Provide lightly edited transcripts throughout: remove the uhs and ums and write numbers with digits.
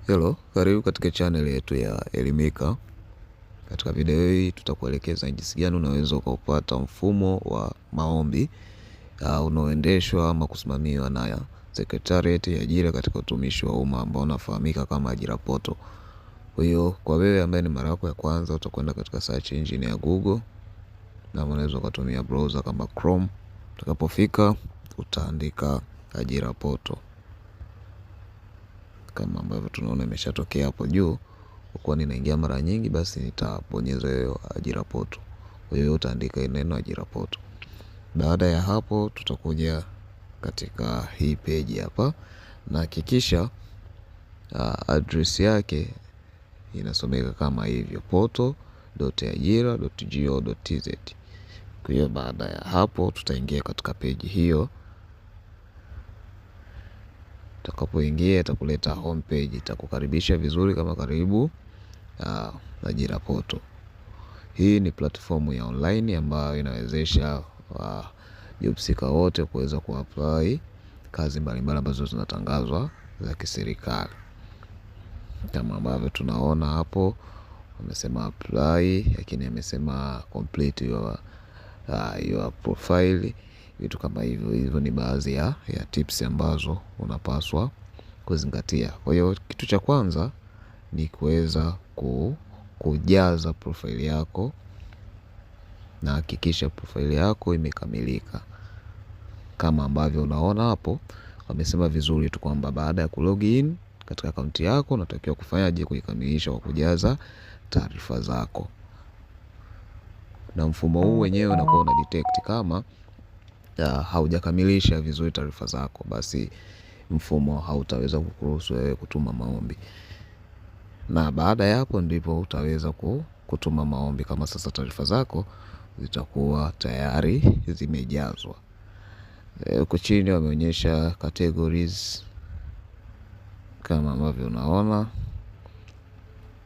Hello, karibu katika channel yetu ya Elimika. Katika video hii tutakuelekeza jinsi gani unaweza kupata mfumo wa maombi unaoendeshwa ama kusimamiwa na Secretariat ya Ajira katika utumishi wa umma ambao unafahamika kama Ajira Portal. Kwa hiyo kwa wewe ambaye ni mara yako ya kwanza, utakwenda katika search engine ya Google na unaweza kutumia browser kama Chrome. Utakapofika utaandika Ajira Portal kama ambavyo tunaona imeshatokea hapo juu. Kwa ninaingia mara nyingi, basi nitabonyeza hiyo Ajira Portal. Kwa hiyo utaandika neno Ajira Portal. Baada ya hapo tutakuja katika hii page hapa, na hakikisha address yake inasomeka kama hivyo, portal.ajira.go.tz. Kwa hiyo baada ya hapo tutaingia katika page hiyo. Utakapoingia itakuleta home page, itakukaribisha vizuri kama karibu Ajira Portal. Hii ni platform ya online ambayo inawezesha job seeker wote kuweza kuapply kazi mbalimbali ambazo zinatangazwa za kiserikali. Kama ambavyo tunaona hapo, wamesema apply, lakini amesema complete your profile, vitu kama hivyo. Hivyo ni baadhi ya tips ambazo unapaswa kuzingatia. Kwa hiyo kitu cha kwanza ni kuweza kujaza profile yako, na hakikisha profile yako imekamilika. Kama ambavyo unaona hapo, wamesema vizuri tu kwamba baada ya kulogin katika akaunti yako unatakiwa kufanyaje, kuikamilisha kwa kujaza taarifa zako. Na mfumo huu wenyewe unakuwa una detect kama haujakamilisha vizuri taarifa zako, basi mfumo hautaweza kukuruhusu wewe kutuma maombi. Na baada ya hapo ndipo utaweza kutuma maombi kama sasa taarifa zako zitakuwa tayari zimejazwa. Huko chini wameonyesha categories kama ambavyo unaona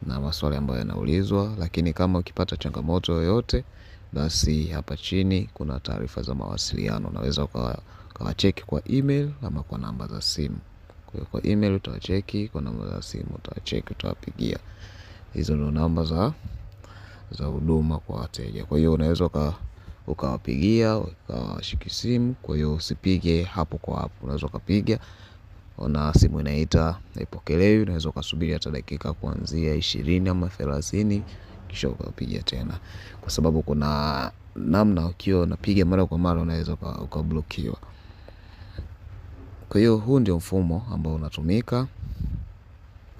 na maswali ambayo yanaulizwa. Lakini kama ukipata changamoto yoyote, basi hapa chini kuna taarifa za mawasiliano. Unaweza ukawacheki kwa email ama kwa namba za simu. Kwa email utawacheki, kwa namba za simu utawacheki, utawapigia. Hizo ndio namba za huduma kwa wateja. Kwa hiyo unaweza ukawapigia, ukawashiki simu. Kwa hiyo usipige hapo kwa hapo. Unaweza ukapiga, ona simu inaita haipokelewi, unaweza ukasubiri hata dakika kuanzia 20 ama 30 kisha ukapiga tena. Kwa sababu kuna namna ukiwa unapiga mara kwa mara unaweza ukablokiwa. Kwa hiyo huu ndio mfumo ambao unatumika.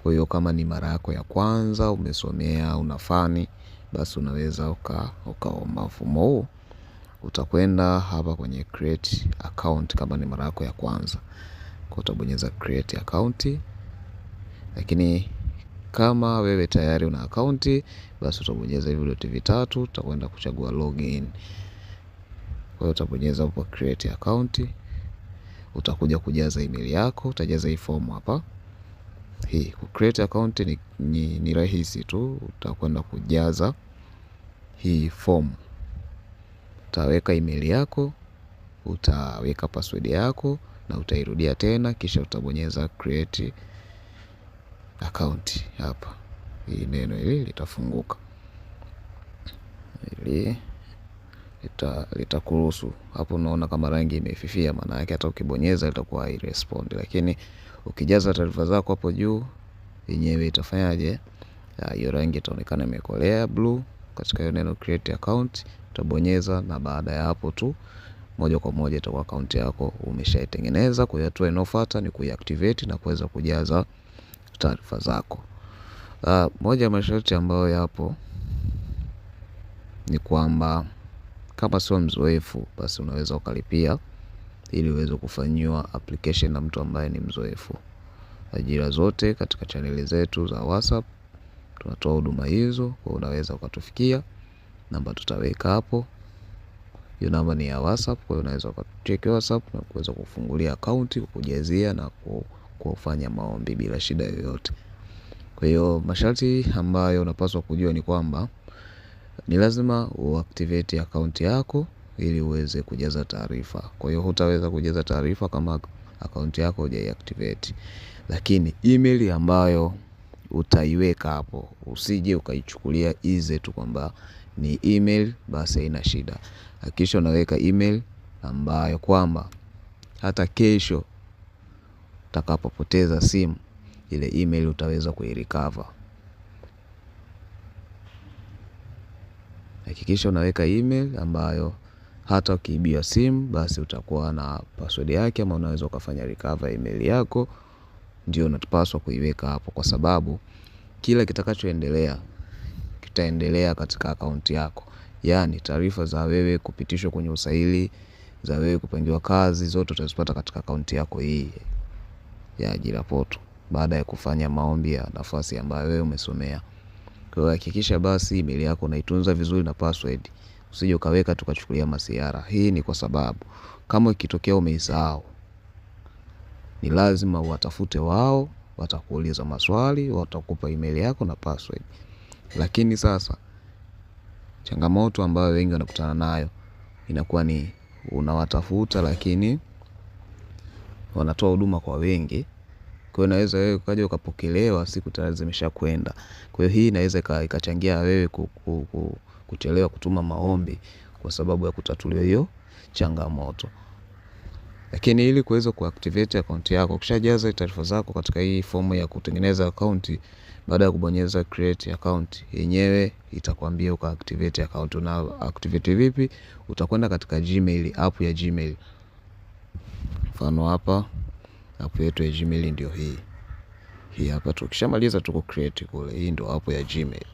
Kwa hiyo kama ni mara yako ya kwanza umesomea unafani, basi unaweza ukaomba mfumo huu. Utakwenda hapa kwenye create account kama ni mara yako ya kwanza. Kwa utabonyeza create account. Lakini kama wewe tayari una account, basi utabonyeza hivi vitu vitatu, utakwenda kuchagua login. Kwa hiyo utabonyeza hapo create account. Utakuja kujaza email yako, utajaza hii form hapa. Hii ku create account ni rahisi tu. Utakwenda kujaza hii form. Utaweka email yako, utaweka password yako na utairudia tena, kisha utabonyeza create account hapa. Hii neno hili litafunguka. Hili litakuruhusu. Hapo unaona kama rangi imefifia, maana yake hata ukibonyeza itakuwa hairespond. Lakini ukijaza taarifa zako hapo juu, yenyewe itafanyaje? Hiyo rangi itaonekana imekolea blue katika hiyo neno create account. Utabonyeza, na baada ya hapo tu moja kwa moja itakuwa account yako umeshaitengeneza. Kwa hiyo hatua inayofuata ni kuiactivate na kuweza kujaza taarifa zako. Moja ya masharti ambayo yapo ni kwamba kama sio mzoefu, basi unaweza ukalipia ili uweze kufanyiwa application na mtu ambaye ni mzoefu. Ajira zote katika channel zetu za WhatsApp tunatoa huduma hizo, kwa unaweza ukatufikia. Namba tutaweka hapo. Hiyo namba ni ya WhatsApp, kwa hiyo unaweza ukacheck WhatsApp na kuweza kufungulia account, kujazia na kufanya maombi bila shida yoyote. Kwa hiyo masharti ambayo unapaswa kujua ni kwamba ni lazima uactivate account yako ili uweze kujaza taarifa. Kwa hiyo hutaweza kujaza taarifa kama account yako hujaiactivate. Lakini email ambayo utaiweka hapo. Usije ukaichukulia easy tu kwamba ni email basi haina shida. Hakikisha unaweka email ambayo kwamba hata kesho utakapopoteza simu, ile email utaweza kuirecover. Hakikisha unaweka email ambayo hata ukiibiwa simu basi utakuwa na password yake, ama unaweza ukafanya recover email yako. Ndio unatupaswa kuiweka hapo, kwa sababu kila kitakachoendelea kitaendelea katika akaunti yako. Yaani taarifa za wewe kupitishwa kwenye usaili, za wewe kupangiwa kazi, zote utazipata katika akaunti yako hii ya ajira portal, baada ya kufanya maombi ya nafasi ambayo wewe umesomea. Kwa hiyo hakikisha basi email yako unaitunza vizuri na password. Usije ukaweka tukachukulia masiara. Hii ni kwa sababu kama ikitokea umeisahau, ni lazima watafute wao, watakuuliza maswali, watakupa email yako na password. Lakini sasa changamoto ambayo wengi wanakutana nayo inakuwa ni unawatafuta lakini wanatoa huduma kwa wengi. Kwa hiyo inaweza wewe ukaja ukapokelewa siku tayari zimeshakwenda. Kwa hiyo hii inaweza ikachangia wewe kuchelewa kutuma maombi kwa sababu ya kutatuliwa hiyo changamoto. Lakini ili kuweza kuactivate account yako, ukishajaza taarifa zako katika hii fomu ya kutengeneza account, baada ya kubonyeza create account, yenyewe itakwambia ukaactivate account. Na activate vipi? Utakwenda katika Gmail, app ya Gmail. Mfano hapa app yetu ya Gmail ndio hii hapa. Tukishamaliza tuko create kule, hii ndio app ya Gmail.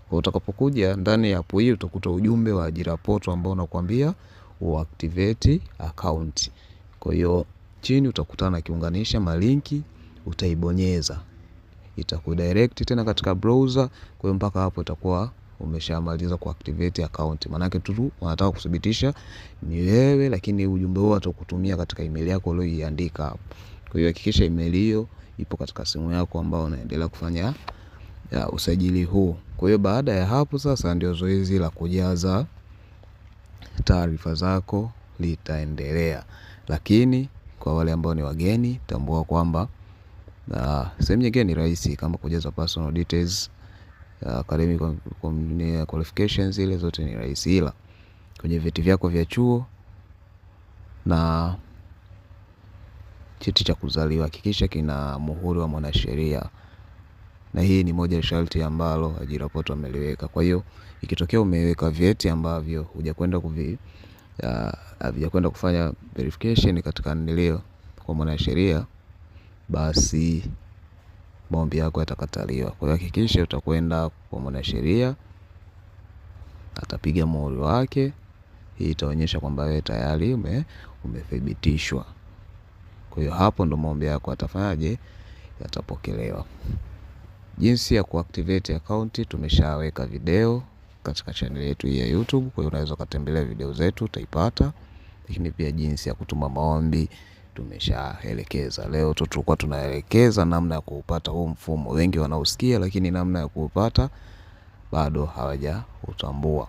Kwa utakapokuja ndani ya app hii utakuta ujumbe wa ajira portal ambao unakuambia uactivate account. Kwa hiyo chini utakutana na kiunganisha malinki, utaibonyeza. Itakudirect tena katika browser. Kwa hiyo mpaka hapo utakuwa umeshamaliza kuactivate account. Maana yake tu wanataka kudhibitisha ni wewe, lakini ujumbe huo utakutumia katika email yako uliyoiandika hapo. Kwa hiyo hakikisha email hiyo ipo katika simu yako ambao unaendelea kufanya usajili huu. Kwa hiyo baada ya hapo sasa ndio zoezi la kujaza taarifa zako litaendelea. Lakini kwa wale ambao ni wageni, tambua kwamba sehemu nyingine ni rahisi kama kujaza personal details, academic qualifications, ile zote ni rahisi, ila kwenye vyeti vyako vya chuo na cheti cha kuzaliwa hakikisha kina muhuri wa mwanasheria. Na hii ni moja ya sharti ambalo ajira portal ameliweka. Kwa hiyo ikitokea umeweka vyeti ambavyo hujakwenda kufanya verification katika nilio kwa mwanasheria, basi maombi yako yatakataliwa. Kwa hiyo hakikisha utakwenda kwa mwanasheria, atapiga muhuri wake. Hii itaonyesha kwamba wewe tayari umethibitishwa. Kwa hiyo hapo ndo maombi yako yatafanyaje, yatapokelewa. Jinsi ya kuactivate account tumeshaweka video katika channel yetu ya YouTube. Kwa hiyo unaweza kutembelea video zetu utaipata. Lakini pia jinsi ya kutuma maombi tumeshaelekeza. Leo tulikuwa tunaelekeza namna ya kuupata huu mfumo. Wengi wanaosikia lakini namna ya kuupata bado hawajautambua.